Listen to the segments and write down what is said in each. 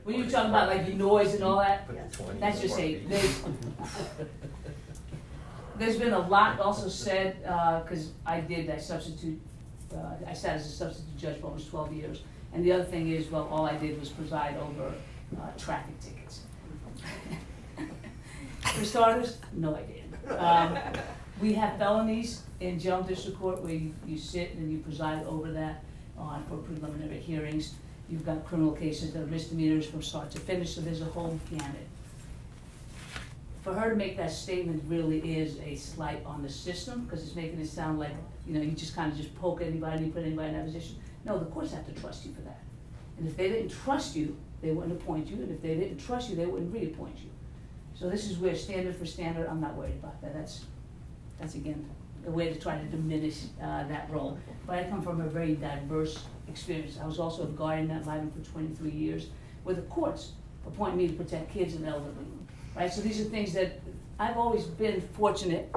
when you talk about like the noise and all that, Put the 20 that's in just the a, heartbeat. there's been a lot also said, cause I sat as a substitute judge for almost 12 years. And the other thing is, well, all I did was preside over, traffic tickets. For starters, no I didn't. We have felonies in general district court where you sit and you preside over that, for preliminary hearings. You've got criminal cases that are misdemeanors from start to finish, so there's a whole gamut. For her to make that statement really is a slight on the system, because it's making it sound like, you just kind of just poke anybody, you put anybody in that position. No, the courts have to trust you for that. And if they didn't trust you, they wouldn't appoint you, and if they didn't trust you, they wouldn't reappoint you. So this is where standard for standard, I'm not worried about that. That's again, a way to try to diminish that role. But I come from a very diverse experience. I was also a guardian ad litem for 23 years, where the courts appoint me to protect kids and elderly. Right, so these are things that I've always been fortunate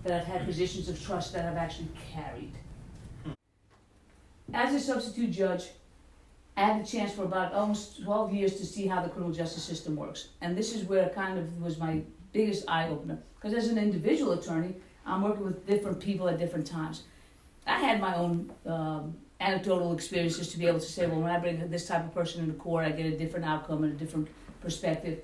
that I've had positions of trust that I've actually carried. As a substitute judge, I had the chance for about almost 12 years to see how the criminal justice system works. And this is where kind of was my biggest eye-opener. Because as an individual attorney, I'm working with different people at different times. I had my own anecdotal experiences to be able to say, well, when I bring this type of person into court, I get a different outcome and a different perspective.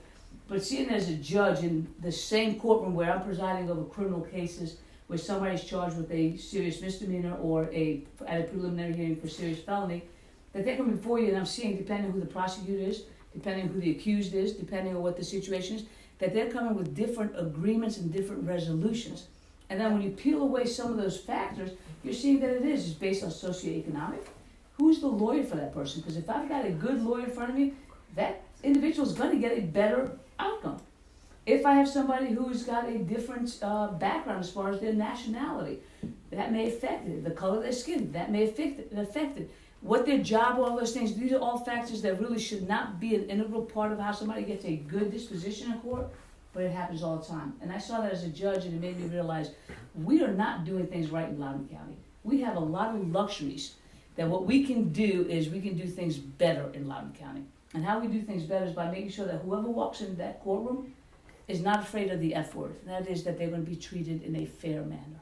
But seeing as a judge in the same courtroom where I'm presiding over criminal cases, where somebody's charged with a serious misdemeanor or at a preliminary hearing for serious felony, that they come before you and I'm seeing, depending on who the prosecutor is, depending on who the accused is, depending on what the situation is, that they're coming with different agreements and different resolutions. And then when you peel away some of those factors, you're seeing that it's based on socioeconomic. Who's the lawyer for that person? Because if I've got a good lawyer in front of me, that individual's going to get a better outcome. If I have somebody who's got a different background as far as their nationality, that may affect it. The color of their skin, that may affect it. What their job, all those things, these are all factors that really should not be an integral part of how somebody gets a good disposition in court, but it happens all the time. And I saw that as a judge, and it made me realize we are not doing things right in Loudoun County. We have a lot of luxuries that what we can do is we can do things better in Loudoun County. And how we do things better is by making sure that whoever walks into that courtroom is not afraid of the F word. And that is that they're going to be treated in a fair manner.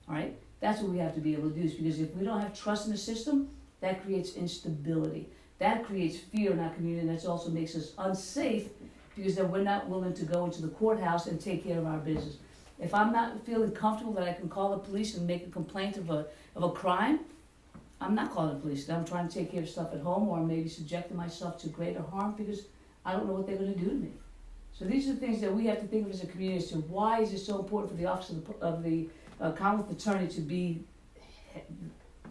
All right? That's what we have to be able to do. Is because if we don't have trust in the system, that creates instability. That creates fear in our community, and that also makes us unsafe because then we're not willing to go into the courthouse and take care of our business. If I'm not feeling comfortable that I can call the police and make a complaint of a crime, I'm not calling the police. I'm trying to take care of stuff at home, or I'm maybe subjecting myself to greater harm because I don't know what they're going to do to me. So these are the things that we have to think of as a community as to why is it so important for the office of the Commonwealth Attorney to be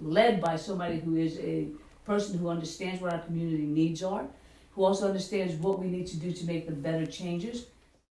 led by somebody who is a person who understands what our community needs are, who also understands what we need to do to make the better changes,